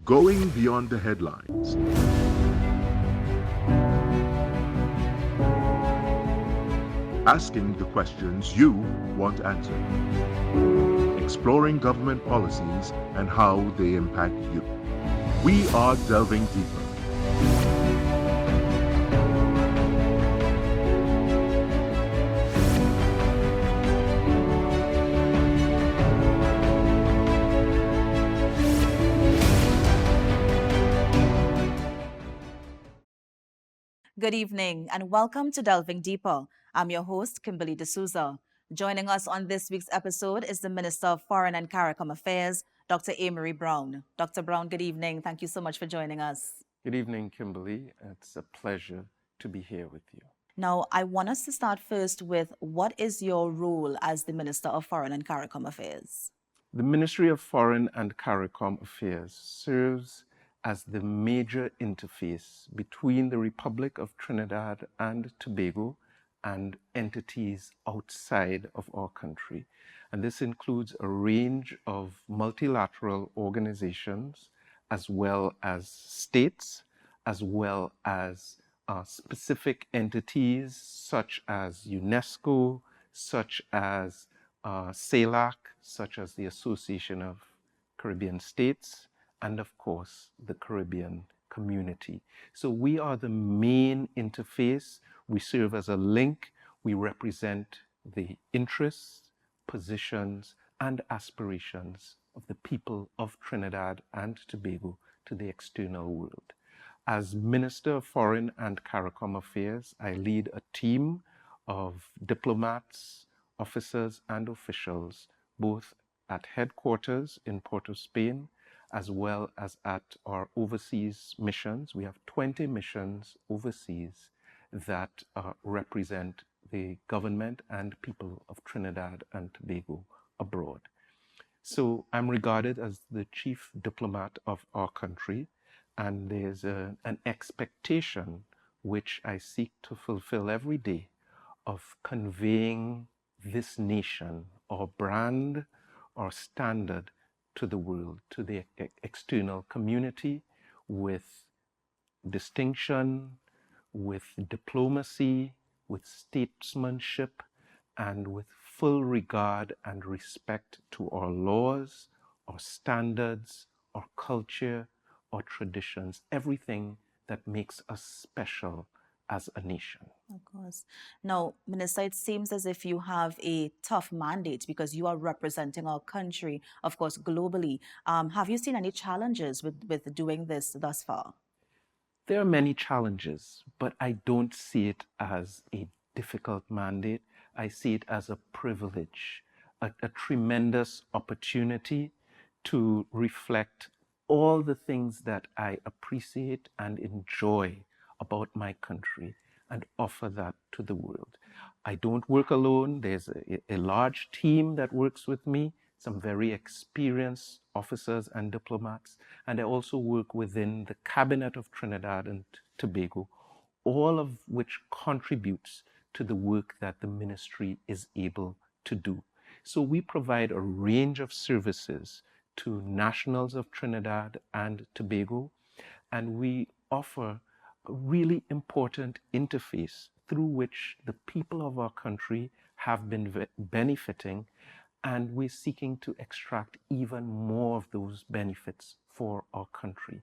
Going beyond the headlines. Asking the questions you want answered. Exploring government policies and how they impact you. We are delving deeper. Good evening and welcome to Delving Deeper. I'm your host, Kimberly D'Souza. Joining us on this week's episode is the Minister of Foreign and CARICOM Affairs, Dr. Amery Browne. Dr. Browne, good evening. Thank you so much for joining us. Good evening, Kimberly. It's a pleasure to be here with you. Now, I want us to start first with what is your role as the Minister of Foreign and CARICOM Affairs? The Ministry of Foreign and CARICOM Affairs serves as the major interface between the Republic of Trinidad and Tobago and entities outside of our country. And this includes a range of multilateral organizations, as well as states, as well as specific entities such as UNESCO, such as CELAC, such as the Association of Caribbean States, and of course, the Caribbean community. So we are the main interface. We serve as a link. We represent the interests, positions, and aspirations of the people of Trinidad and Tobago to the external world. As Minister of Foreign and CARICOM Affairs, I lead a team of diplomats, officers, and officials, both at headquarters in Port of Spain, as well as at our overseas missions. We have 20 missions overseas that represent the government and people of Trinidad and Tobago abroad. So I'm regarded as the chief diplomat of our country, and there's an expectation which I seek to fulfill every day of conveying this nation, our brand, our standard to the world, to the external community, with distinction, with diplomacy, with statesmanship, and with full regard and respect to our laws, our standards, our culture, our traditions, everything that makes us special as a nation. Of course. Now, Minister, it seems as if you have a tough mandate because you are representing our country, of course, globally. Have you seen any challenges with doing this thus far? There are many challenges, but I don't see it as a difficult mandate. I see it as a privilege, a tremendous opportunity to reflect all the things that I appreciate and enjoy about my country and offer that to the world. I don't work alone. There's a large team that works with me, some very experienced officers and diplomats, and I also work within the Cabinet of Trinidad and Tobago, all of which contributes to the work that the ministry is able to do. So we provide a range of services to nationals of Trinidad and Tobago, and we offer a really important interface through which the people of our country have been benefiting, and we're seeking to extract even more of those benefits for our country.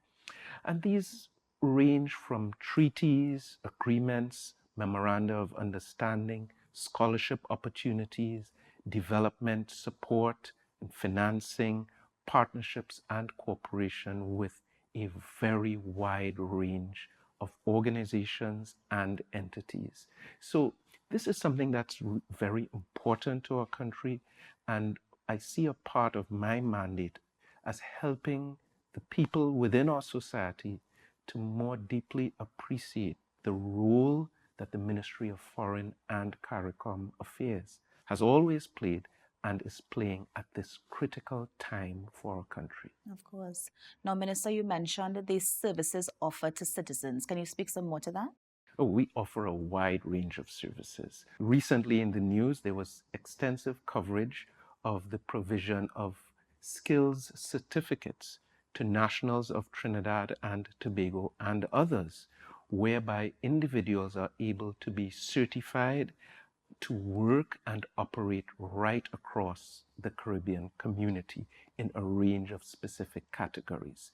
And these range from treaties, agreements, memoranda of understanding, scholarship opportunities, development support, and financing, partnerships, and cooperation with a very wide range of organizations and entities. So this is something that's very important to our country, and I see a part of my mandate as helping the people within our society to more deeply appreciate the role that the Ministry of Foreign and CARICOM Affairs has always played and is playing at this critical time for our country. Of course. Now, Minister, you mentioned the services offered to citizens. Can you speak some more to that? Oh, we offer a wide range of services. Recently in the news, there was extensive coverage of the provision of skills certificates to nationals of Trinidad and Tobago and others, whereby individuals are able to be certified to work and operate right across the Caribbean community in a range of specific categories.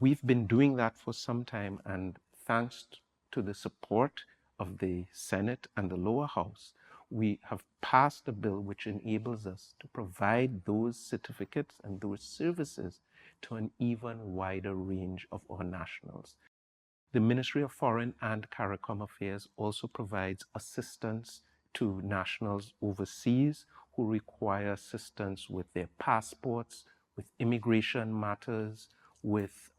We've been doing that for some time, and thanks to the support of the Senate and the lower house, we have passed a bill which enables us to provide those certificates and those services to an even wider range of our nationals. The Ministry of Foreign and CARICOM Affairs also provides assistance to nationals overseas who require assistance with their passports, with immigration matters, with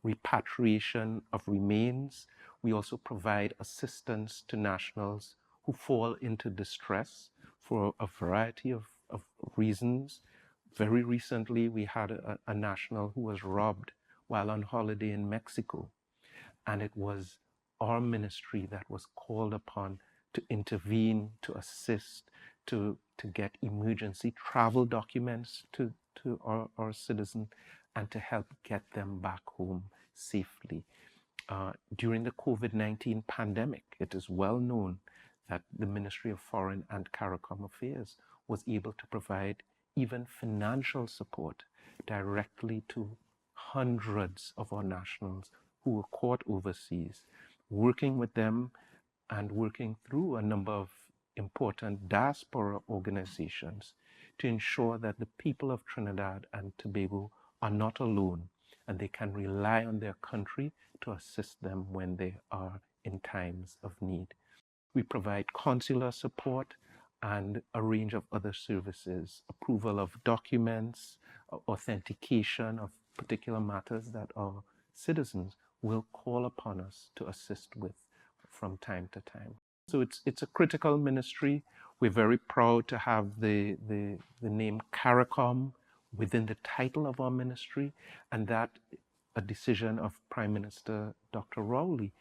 repatriation of remains. We also provide assistance to nationals who fall into distress for a variety of reasons. Very recently, we had a national who was robbed while on holiday in Mexico. And it was our ministry that was called upon to intervene, to assist, to get emergency travel documents to our citizens, and to help get them back home safely. During the COVID-19 pandemic, it is well known that the Ministry of Foreign and CARICOM Affairs was able to provide even financial support directly to hundreds of our nationals who were caught overseas, working with them and working through a number of important diaspora organizations to ensure that the people of Trinidad and Tobago are not alone and they can rely on their country to assist them when they are in times of need. We provide consular support and a range of other services, approval of documents, authentication of particular matters that our citizens will call upon us to assist with from time to time. So it's a critical ministry. We're very proud to have the name CARICOM within the title of our ministry, and that a decision of Prime Minister Dr. Rowley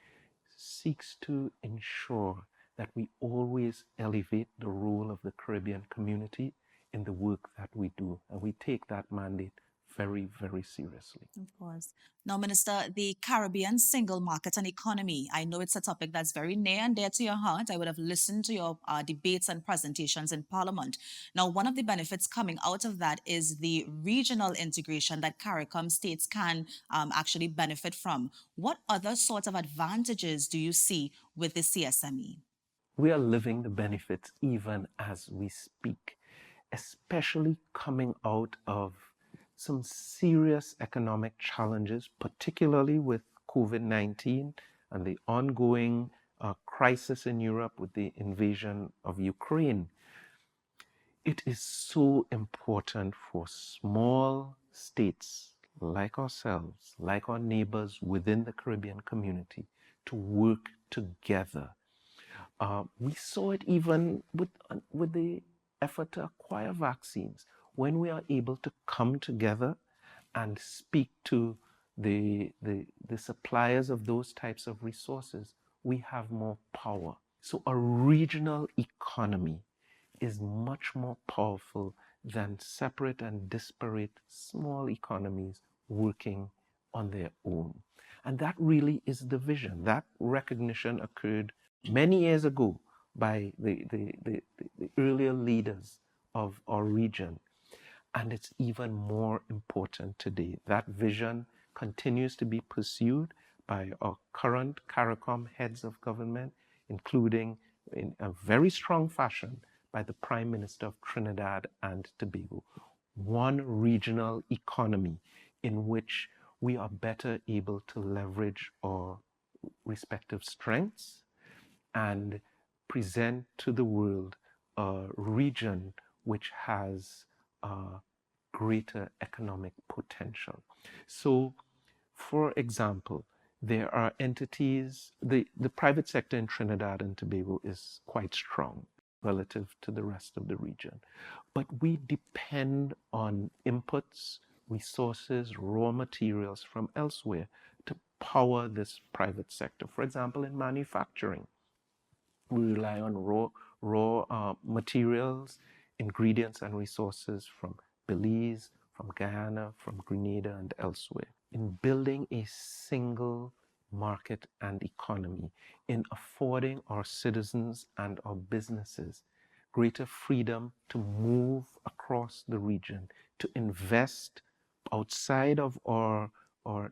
seeks to ensure that we always elevate the role of the Caribbean community in the work that we do. And we take that mandate very, very seriously. Of course. Now, Minister, the Caribbean single market and economy, I know it's a topic that's very near and dear to your heart. I would have listened to your debates and presentations in Parliament. Now, one of the benefits coming out of that is the regional integration that CARICOM states can actually benefit from. What other sorts of advantages do you see with the CSME? We are living the benefits even as we speak, especially coming out of some serious economic challenges, particularly with COVID-19 and the ongoing crisis in Europe with the invasion of Ukraine. It is so important for small states like ourselves, like our neighbors within the Caribbean community, to work together. We saw it even with the effort to acquire vaccines. When we are able to come together and speak to the suppliers of those types of resources, we have more power. So a regional economy is much more powerful than separate and disparate small economies working on their own. And that really is the vision. That recognition occurred many years ago by the earlier leaders of our region. And it's even more important today. That vision continues to be pursued by our current CARICOM heads of government, including in a very strong fashion by the Prime Minister of Trinidad and Tobago. One regional economy in which we are better able to leverage our respective strengths and present to the world a region which has greater economic potential. So, for example, there are entities, the private sector in Trinidad and Tobago is quite strong relative to the rest of the region. But we depend on inputs, resources, raw materials from elsewhere to power this private sector. For example, in manufacturing, we rely on raw materials, ingredients and resources from Belize, from Guyana, from Grenada and elsewhere. in building a single market and economy, in affording our citizens and our businesses greater freedom to move across the region, to invest outside of our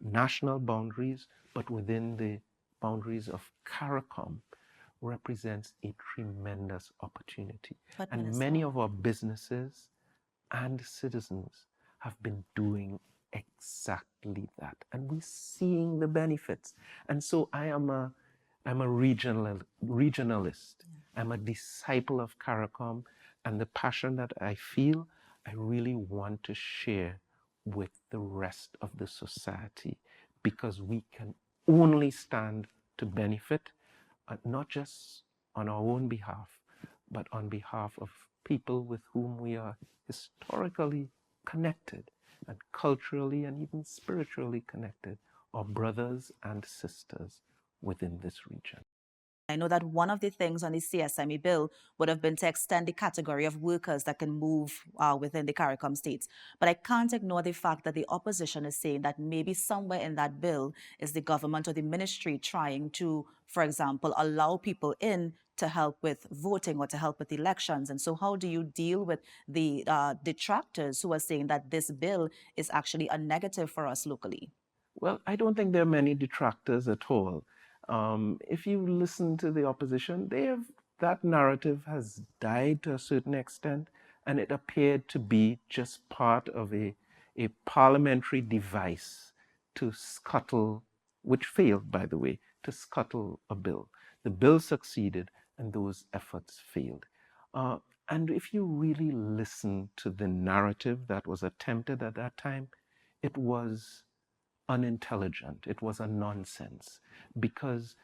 national boundaries, but within the boundaries of CARICOM, represents a tremendous opportunity. But And Minister, many of our businesses and citizens have been doing exactly that. And we're seeing the benefits. And so I'm a regionalist. I'm a disciple of CARICOM, and the passion that I feel, I really want to share with the rest of the society, because we can only stand to benefit, not just on our own behalf, but on behalf of people with whom we are historically connected and culturally and even spiritually connected, our brothers and sisters within this region. I know that one of the things on the CSME bill would have been to extend the category of workers that can move within the CARICOM states. But I can't ignore the fact that the opposition is saying that maybe somewhere in that bill is the government or the ministry trying to, for example, allow people in to help with voting or to help with elections. And so how do you deal with the detractors who are saying that this bill is actually a negative for us locally? Well, I don't think there are many detractors at all. If you listen to the opposition, that narrative has died to a certain extent, and it appeared to be just part of a parliamentary device to scuttle, which failed, by the way, to scuttle a bill. The bill succeeded, and those efforts failed. And if you really listen to the narrative that was attempted at that time, it was unintelligent. It was a nonsense, because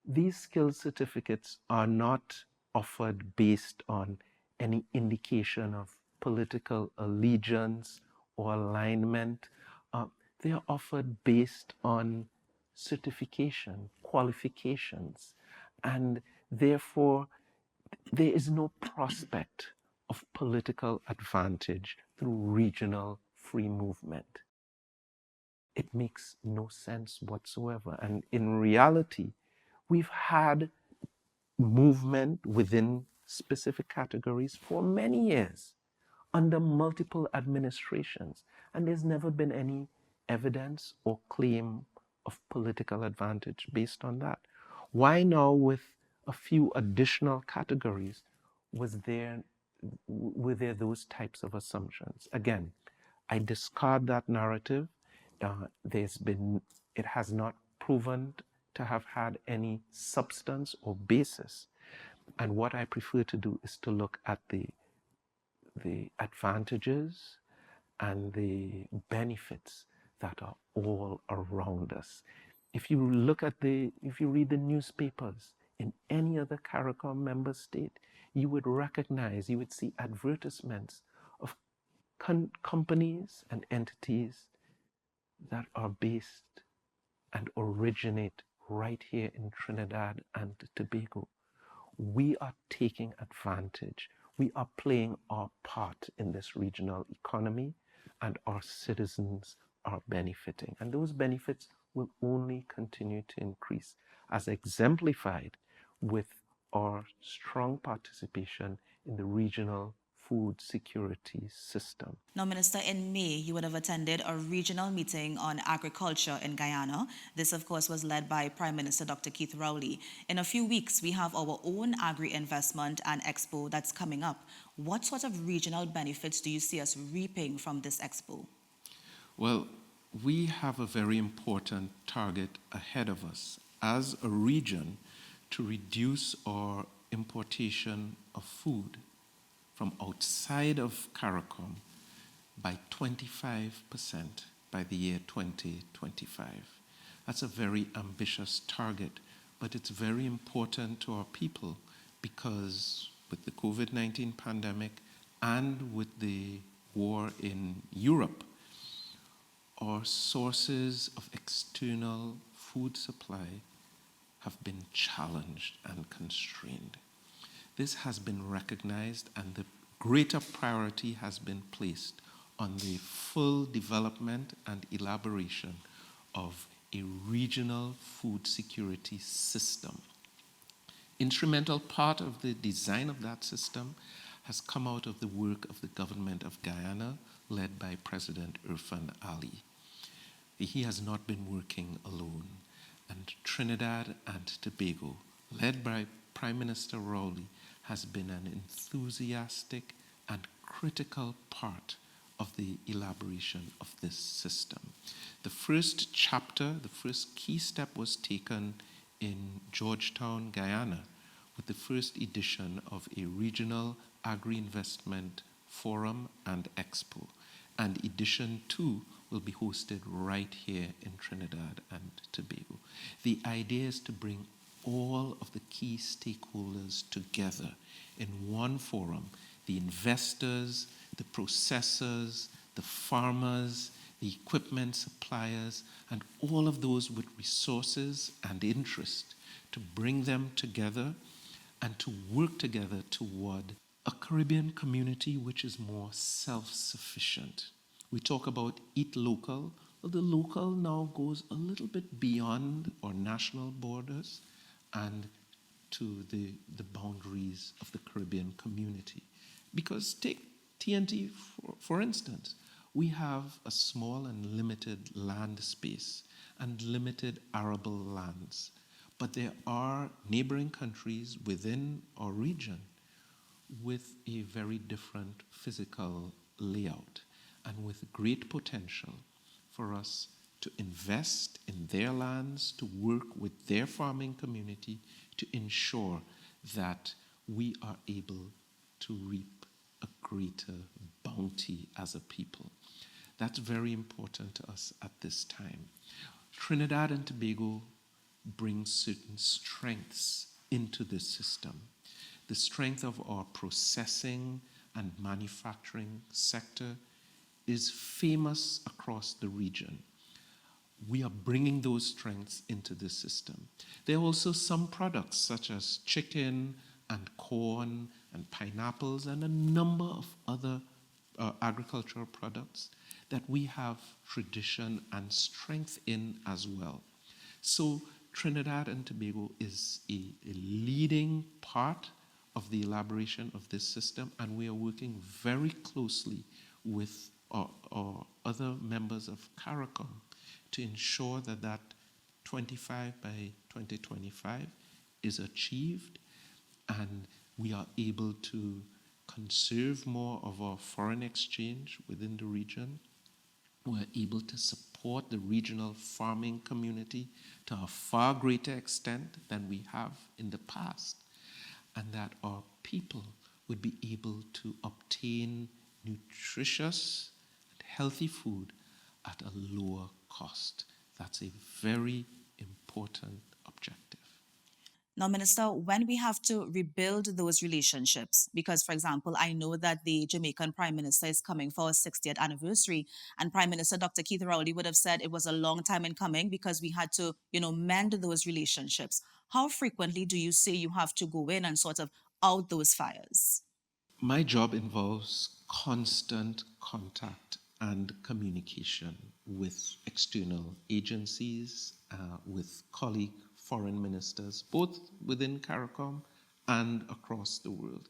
these skills certificates are not offered based on any indication of political allegiance or alignment. They are offered based on certification, qualifications, and therefore there is no prospect of political advantage through regional free movement. It makes no sense whatsoever. And in reality, we've had movement within specific categories for many years under multiple administrations, and there's never been any evidence or claim of political advantage based on that. Why now, with a few additional categories, were there those types of assumptions? Again, I discard that narrative. It has not proven to have had any substance or basis. And what I prefer to do is to look at the advantages and the benefits that are all around us. If you read the newspapers in any other CARICOM member state, you would see advertisements of companies and entities that are based and originate right here in Trinidad and Tobago. We are taking advantage. We are playing our part in this regional economy, and our citizens are benefiting. And those benefits will only continue to increase, as exemplified with our strong participation in the regional food security system. Now, Minister, in May, you would have attended a regional meeting on agriculture in Guyana. This, of course, was led by Prime Minister Dr. Keith Rowley. In a few weeks, we have our own agri-investment and expo that's coming up. What sort of regional benefits do you see us reaping from this expo? Well, we have a very important target ahead of us as a region to reduce our importation of food from outside of CARICOM by 25% by the year 2025. That's a very ambitious target, but it's very important to our people, because with the COVID-19 pandemic and with the war in Europe, our sources of external food supply have been challenged and constrained. This has been recognized, and the greater priority has been placed on the full development and elaboration of a regional food security system. Instrumental part of the design of that system has come out of the work of the government of Guyana, led by President Irfan Ali. He has not been working alone, and Trinidad and Tobago, led by Prime Minister Rowley, has been an enthusiastic and critical part of the elaboration of this system. The first chapter, the first key step was taken in Georgetown, Guyana, with the first edition of a regional agri-investment forum and expo. And edition 2 will be hosted right here in Trinidad and Tobago. The idea is to bring all of the key stakeholders together in one forum: the investors, the processors, the farmers, the equipment suppliers, and all of those with resources and interest, to bring them together and to work together toward a Caribbean community which is more self-sufficient. We talk about eat local. Well, the local now goes a little bit beyond our national borders and to the boundaries of the Caribbean community. Because take TNT, for instance. We have a small and limited land space and limited arable lands. But there are neighboring countries within our region with a very different physical layout and with great potential for us to invest in their lands, to work with their farming community to ensure that we are able to reap a greater bounty as a people. That's very important to us at this time. Trinidad and Tobago brings certain strengths into this system. The strength of our processing and manufacturing sector is famous across the region. We are bringing those strengths into the system. There are also some products such as chicken and corn and pineapples and a number of other agricultural products that we have tradition and strength in as well. So Trinidad and Tobago is a leading part of the elaboration of this system, and we are working very closely with our other members of CARICOM to ensure that that 25 by 2025 is achieved and we are able to conserve more of our foreign exchange within the region. We're able to support the regional farming community to a far greater extent than we have in the past, and that our people would be able to obtain nutritious and healthy food at a lower cost. That's a very important objective. Now, Minister, when we have to rebuild those relationships, because, for example, I know that the Jamaican Prime Minister is coming for his 60th anniversary, and Prime Minister Dr. Keith Rowley would have said it was a long time in coming because we had to, mend those relationships. How frequently do you say you have to go in and sort of out those fires? My job involves constant contact and communication with external agencies, with colleague foreign ministers, both within CARICOM and across the world.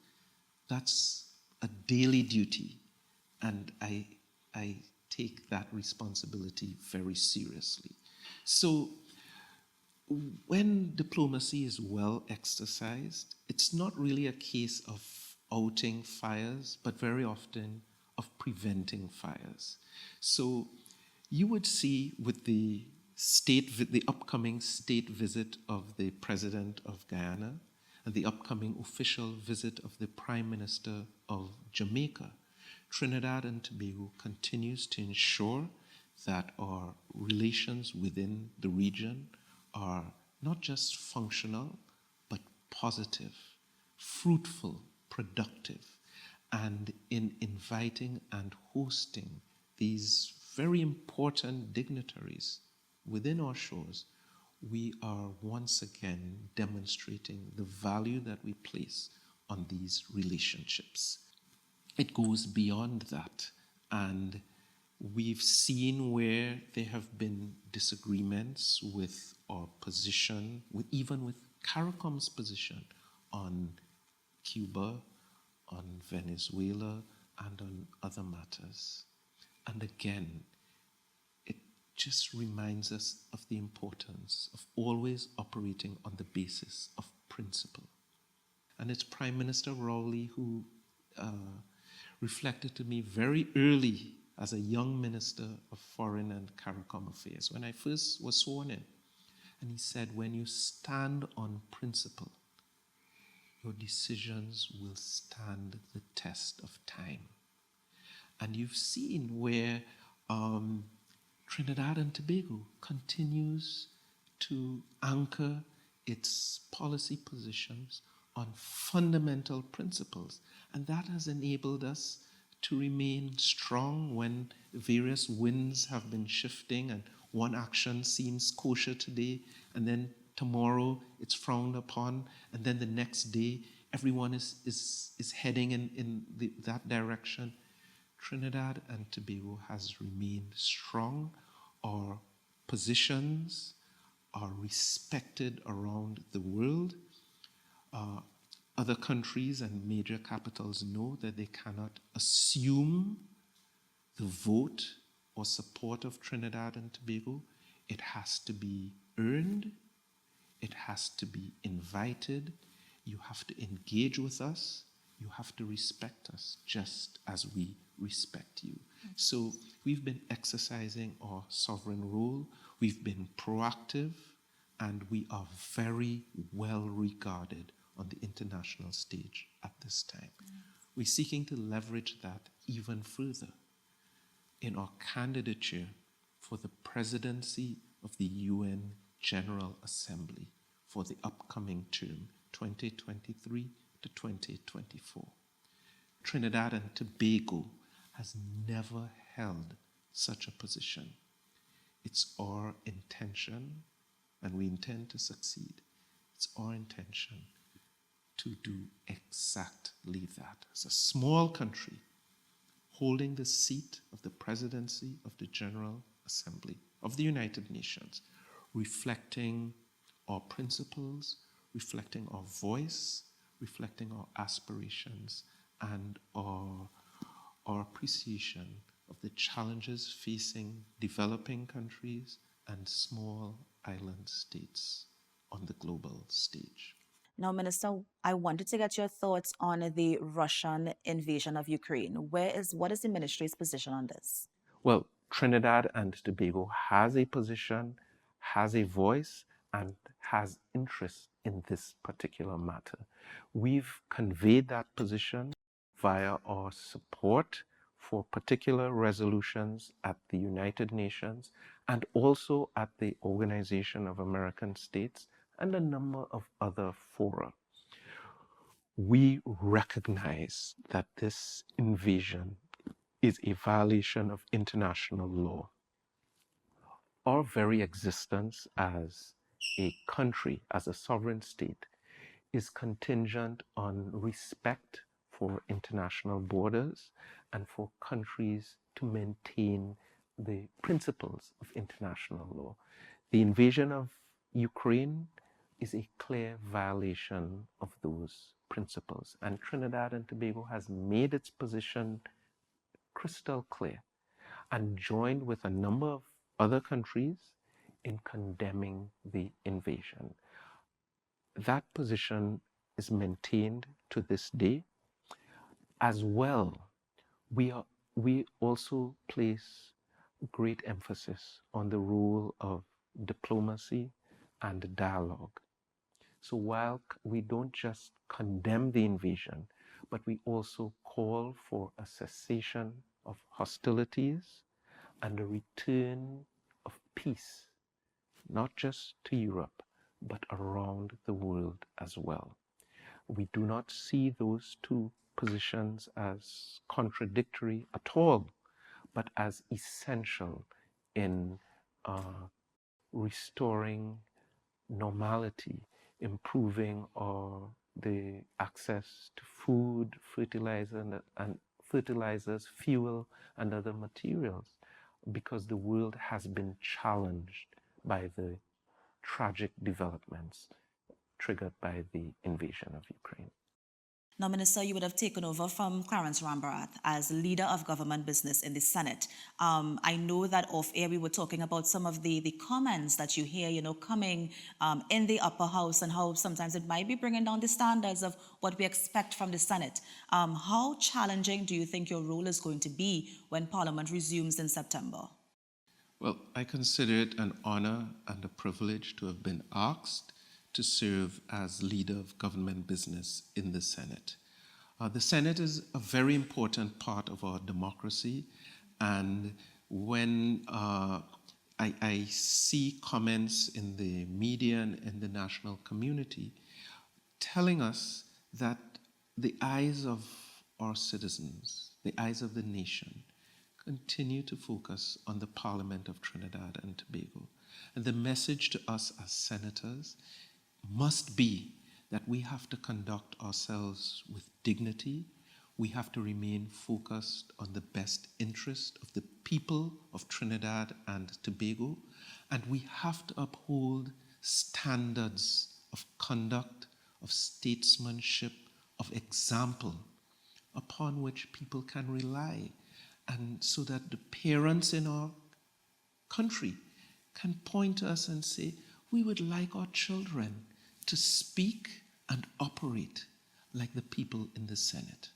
That's a daily duty, and I take that responsibility very seriously. So when diplomacy is well exercised, it's not really a case of outing fires, but very often of preventing fires. So you would see with the upcoming state visit of the President of Guyana and the upcoming official visit of the Prime Minister of Jamaica, Trinidad and Tobago continues to ensure that our relations within the region are not just functional, but positive, fruitful, productive, and in inviting and hosting these very important dignitaries within our shores, we are once again demonstrating the value that we place on these relationships. It goes beyond that, and We've seen where there have been disagreements with our position, even with CARICOM's position on Cuba, on Venezuela, and on other matters. And again, it just reminds us of the importance of always operating on the basis of principle. And it's Prime Minister Rowley who reflected to me very early as a young Minister of Foreign and CARICOM Affairs when I first was sworn in. And he said, when you stand on principle, your decisions will stand the test of time. And you've seen where Trinidad and Tobago continues to anchor its policy positions on fundamental principles. And that has enabled us to remain strong when various winds have been shifting and one action seems kosher today and then tomorrow it's frowned upon, and then the next day everyone is heading in that direction. Trinidad and Tobago has remained strong. Our positions are respected around the world. Other countries and major capitals know that they cannot assume the vote or support of Trinidad and Tobago. It has to be earned. It has to be invited. You have to engage with us. You have to respect us just as we respect you. So we've been exercising our sovereign role. We've been proactive, and we are very well regarded on the international stage at this time. We're seeking to leverage that even further in our candidature for the presidency of the UN General Assembly for the upcoming term, 2023 to 2024. Trinidad and Tobago has never held such a position. It's our intention, and we intend to succeed, it's our intention to do exactly that. As a small country holding the seat of the presidency of the General Assembly of the United Nations, reflecting our principles, reflecting our voice, reflecting our aspirations, and our appreciation of the challenges facing developing countries and small island states on the global stage. Now, Minister, I wanted to get your thoughts on the Russian invasion of Ukraine. What is the ministry's position on this? Well, Trinidad and Tobago has a position, has a voice, and has interest in this particular matter. We've conveyed that position via our support for particular resolutions at the United Nations and also at the Organization of American States and a number of other fora. We recognize that this invasion is a violation of international law. Our very existence as a country, as a sovereign state, is contingent on respect for international borders and for countries to maintain the principles of international law. The invasion of Ukraine is a clear violation of those principles, and Trinidad and Tobago has made its position crystal clear and joined with a number of other countries in condemning the invasion. That position is maintained to this day. As well, we also place great emphasis on the role of diplomacy and dialogue. So while we don't just condemn the invasion, but we also call for a cessation of hostilities and a return of peace, not just to Europe, but around the world as well. We do not see those two positions as contradictory at all, but as essential in restoring normality, improving the access to food, fertilizers, fuel, and other materials. because the world has been challenged by the tragic developments triggered by the invasion of Ukraine. Now, Minister, you would have taken over from Clarence Rambarath as leader of government business in the Senate. I know that off air we were talking about some of the comments that you hear, coming in the upper house and how sometimes it might be bringing down the standards of what we expect from the Senate. How challenging do you think your role is going to be when Parliament resumes in September? Well, I consider it an honor and a privilege to have been asked to serve as leader of government business in the Senate. The Senate is a very important part of our democracy, and when I see comments in the media and in the national community telling us that the eyes of our citizens, the eyes of the nation, continue to focus on the Parliament of Trinidad and Tobago. And the message to us as senators must be that we have to conduct ourselves with dignity. We have to remain focused on the best interest of the people of Trinidad and Tobago, and we have to uphold standards of conduct, of statesmanship, of example upon which people can rely, and so that the parents in our country can point to us and say, we would like our children to speak and operate like the people in the Senate.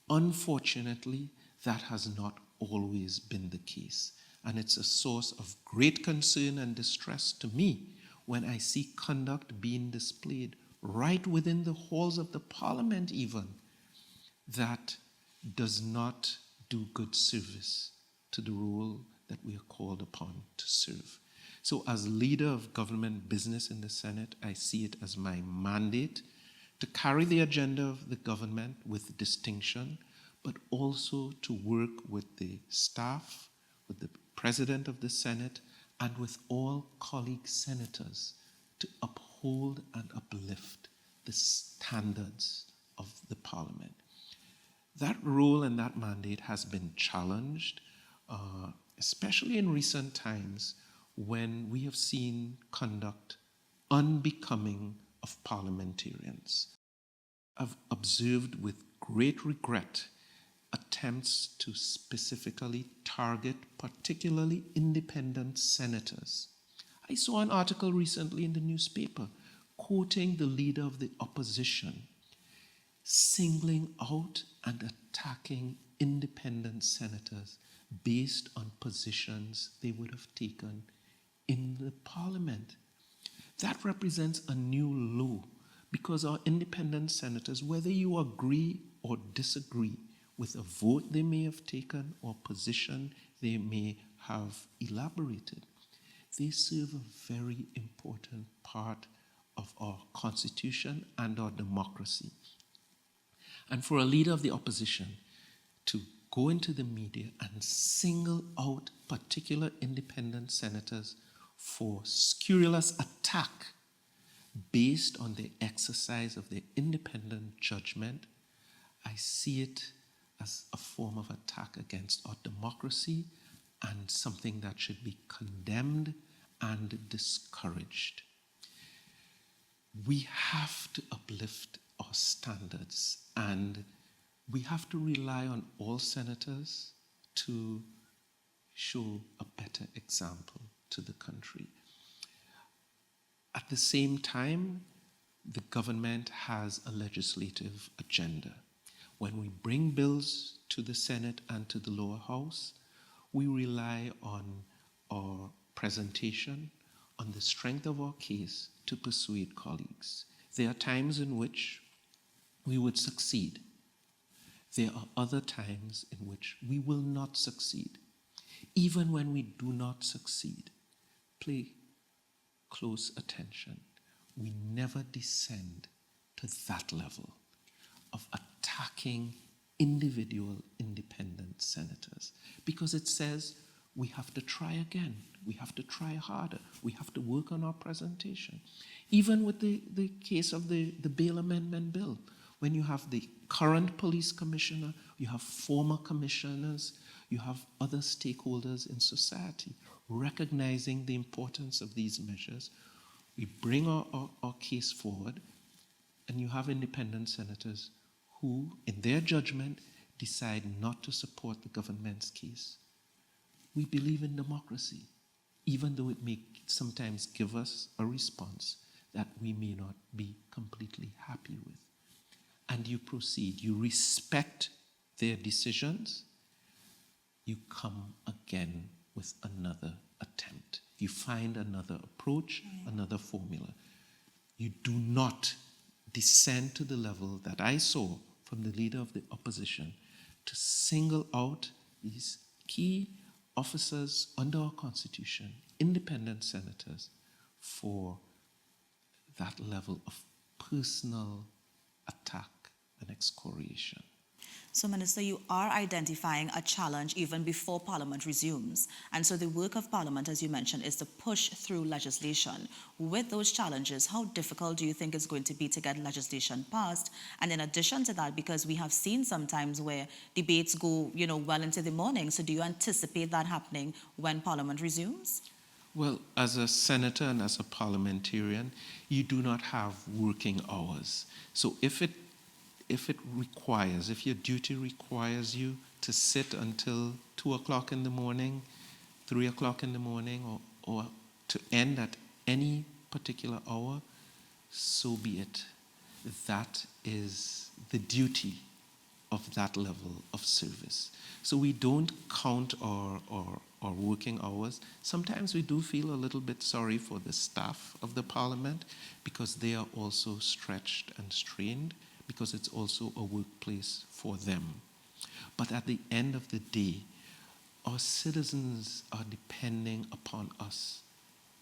Unfortunately, that has not always been the case, and it's a source of great concern and distress to me when I see conduct being displayed right within the halls of the Parliament even that does not do good service to the role that we are called upon to serve. So as leader of government business in the Senate, I see it as my mandate to carry the agenda of the government with distinction, but also to work with the staff, with the President of the Senate, and with all colleague senators to uphold and uplift the standards of the Parliament. That role and that mandate has been challenged, especially in recent times when we have seen conduct unbecoming of parliamentarians. I've observed with great regret attempts to specifically target particularly independent senators. I saw an article recently in the newspaper quoting the leader of the opposition, singling out and attacking independent senators based on positions they would have taken in the Parliament. That represents a new low, because our independent senators, whether you agree or disagree with a vote they may have taken or position they may have elaborated, they serve a very important part of our Constitution and our democracy. And for a leader of the opposition to go into the media and single out particular independent senators for scurrilous attack based on the exercise of their independent judgment, I see it as a form of attack against our democracy and something that should be condemned and discouraged. We have to uplift our standards, and we have to rely on all senators to show a better example to the country. At the same time, the government has a legislative agenda. When we bring bills to the Senate and to the lower house, we rely on our presentation, on the strength of our case to persuade colleagues. There are times in which we would succeed. There are other times in which we will not succeed. Even when we do not succeed, pay close attention. We never descend to that level of attacking individual independent senators, because it says we have to try again, we have to try harder, we have to work on our presentation. Even with the case of the bail amendment bill, when you have the current police commissioner, you have former commissioners, you have other stakeholders in society recognizing the importance of these measures, we bring our case forward, and you have independent senators who, in their judgment, decide not to support the government's case. We believe in democracy, even though it may sometimes give us a response that we may not be completely happy with. And you proceed, you respect their decisions, you come again with another attempt. You find another approach, another formula. You do not descend to the level that I saw from the leader of the opposition to single out these key officers under our Constitution, independent senators, for that level of personal attack and excoriation. So, Minister, you are identifying a challenge even before Parliament resumes. And so the work of Parliament, as you mentioned, is to push through legislation. With those challenges, how difficult do you think it's going to be to get legislation passed? And in addition to that, because we have seen sometimes where debates go, well into the morning, so do you anticipate that happening when Parliament resumes? Well, as a senator and as a parliamentarian, you do not have working hours. So if your duty requires you to sit until 2 o'clock in the morning, 3 o'clock in the morning, or to end at any particular hour, so be it. That is the duty of that level of service. So we don't count our working hours. Sometimes we do feel a little bit sorry for the staff of the Parliament because they are also stretched and strained, because it's also a workplace for them. But at the end of the day, our citizens are depending upon us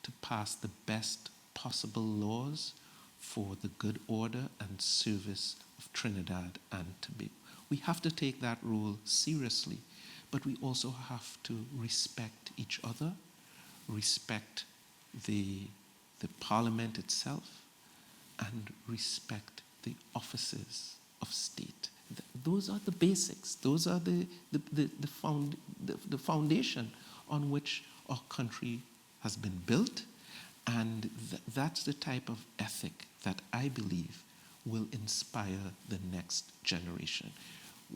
to pass the best possible laws for the good order and service of Trinidad and Tobago. We have to take that role seriously, but we also have to respect each other, respect the Parliament itself, and respect the offices of state. Those are the basics. Those are the foundation on which our country has been built, and that's the type of ethic that I believe will inspire the next generation.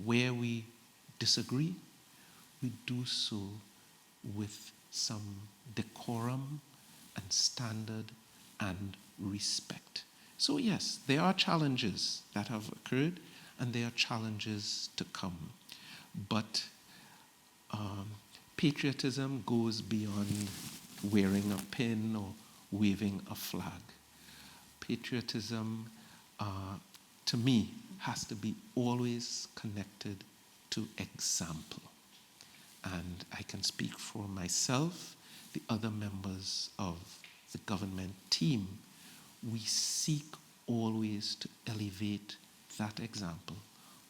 Where we disagree, we do so with some decorum and standard and respect. So yes, there are challenges that have occurred, and there are challenges to come. But patriotism goes beyond wearing a pin or waving a flag. Patriotism, to me, has to be always connected to example. And I can speak for myself, the other members of the government team. We seek always to elevate that example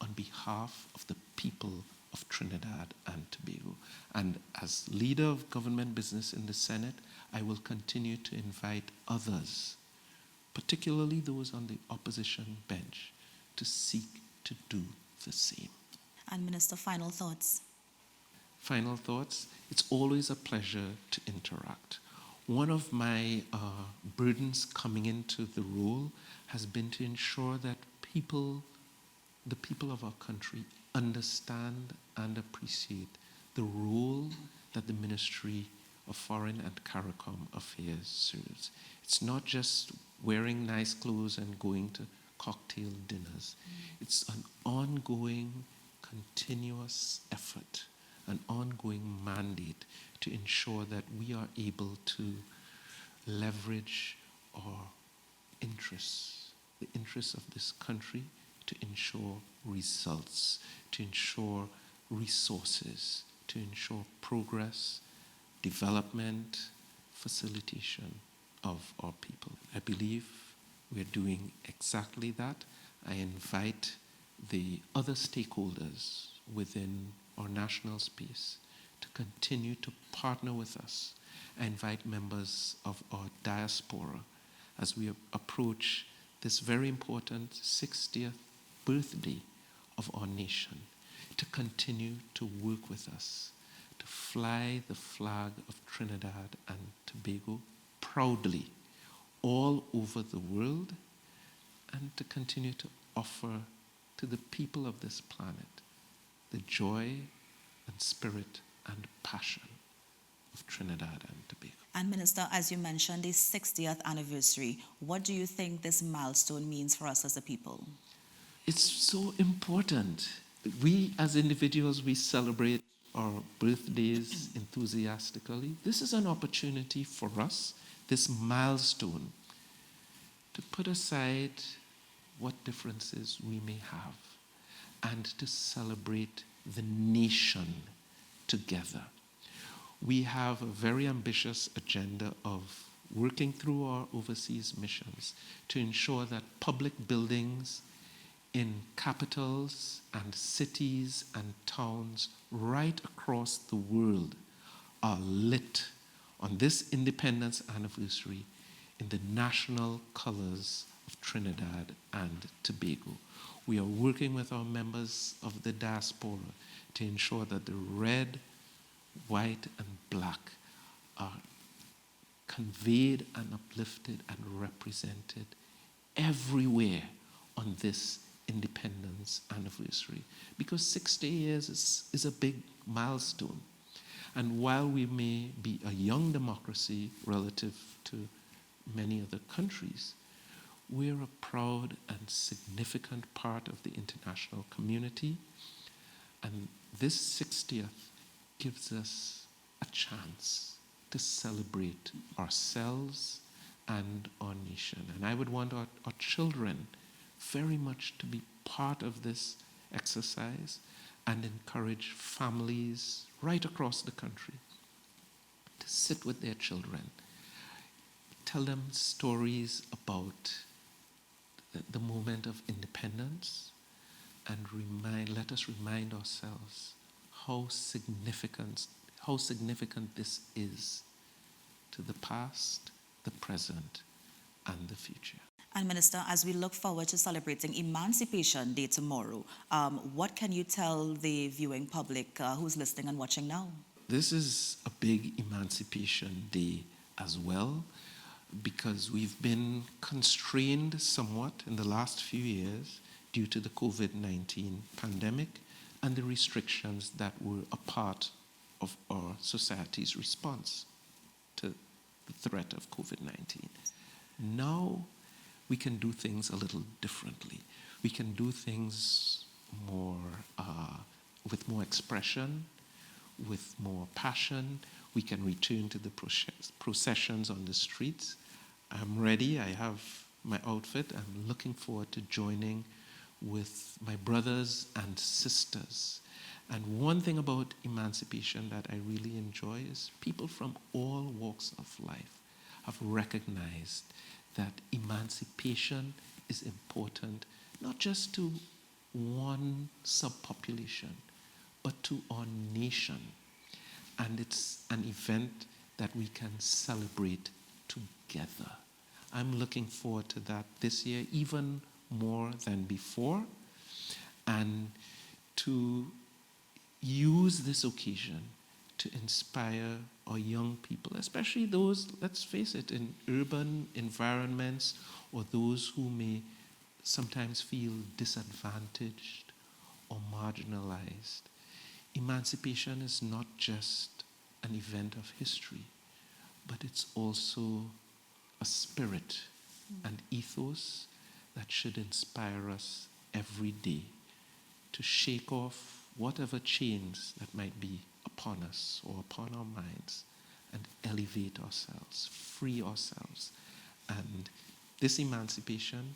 on behalf of the people of Trinidad and Tobago. And as leader of government business in the Senate, I will continue to invite others, particularly those on the opposition bench, to seek to do the same. And Minister, final thoughts? Final thoughts? It's always a pleasure to interact. One of my burdens coming into the role has been to ensure that the people of our country understand and appreciate the role that the Ministry of Foreign and CARICOM Affairs serves. It's not just wearing nice clothes and going to cocktail dinners. It's an ongoing, continuous effort, an ongoing mandate to ensure that we are able to leverage our interests, the interests of this country, to ensure results, to ensure resources, to ensure progress, development, facilitation of our people. I believe we're doing exactly that. I invite the other stakeholders within our national space to continue to partner with us. I invite members of our diaspora as we approach this very important 60th birthday of our nation, to continue to work with us, to fly the flag of Trinidad and Tobago proudly all over the world, and to continue to offer to the people of this planet the joy and spirit and passion of Trinidad and Tobago. And Minister, as you mentioned, the 60th anniversary, what do you think this milestone means for us as a people? It's so important. We as individuals, we celebrate our birthdays enthusiastically. This is an opportunity for us, this milestone, to put aside what differences we may have and to celebrate the nation together. We have a very ambitious agenda of working through our overseas missions to ensure that public buildings in capitals and cities and towns right across the world are lit on this independence anniversary in the national colors of Trinidad and Tobago. We are working with our members of the diaspora to ensure that the red, white, and black are conveyed and uplifted and represented everywhere on this independence anniversary, because 60 years is a big milestone. And while we may be a young democracy relative to many other countries, we're a proud and significant part of the international community, and this 60th gives us a chance to celebrate ourselves and our nation. And I would want our children very much to be part of this exercise and encourage families right across the country to sit with their children, tell them stories about the moment of independence, and let us remind ourselves how significant this is to the past, the present, and the future. And Minister, as we look forward to celebrating Emancipation Day tomorrow, what can you tell the viewing public who's listening and watching now? This is a big Emancipation Day as well, because we've been constrained somewhat in the last few years due to the COVID-19 pandemic and the restrictions that were a part of our society's response to the threat of COVID-19. Now we can do things a little differently. We can do things more with more expression, with more passion. We can return to the processions on the streets. I'm ready. I have my outfit. I'm looking forward to joining with my brothers and sisters. And one thing about emancipation that I really enjoy is people from all walks of life have recognized that emancipation is important, not just to one subpopulation, but to our nation. And it's an event that we can celebrate together. I'm looking forward to that this year, even more than before, and to use this occasion to inspire our young people, especially those, let's face it, in urban environments, or those who may sometimes feel disadvantaged or marginalized. Emancipation is not just an event of history, but it's also a spirit and ethos that should inspire us every day to shake off whatever chains that might be upon us or upon our minds and elevate ourselves, free ourselves. And this emancipation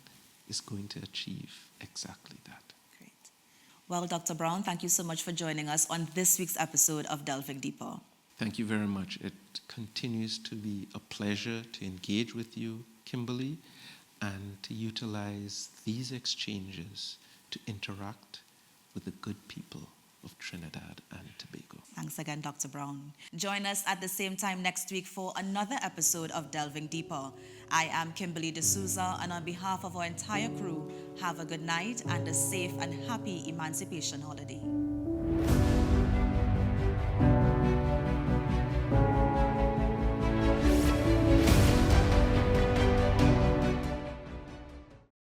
is going to achieve exactly that. Great. Well, Dr. Browne, thank you so much for joining us on this week's episode of Delving Deeper. Thank you very much. It continues to be a pleasure to engage with you, Kimberly, and to utilize these exchanges to interact with the good people of Trinidad and Tobago. Thanks again, Dr. Browne. Join us at the same time next week for another episode of Delving Deeper. I am Kimberly D'Souza, and on behalf of our entire crew, Have a good night and a safe and happy Emancipation holiday.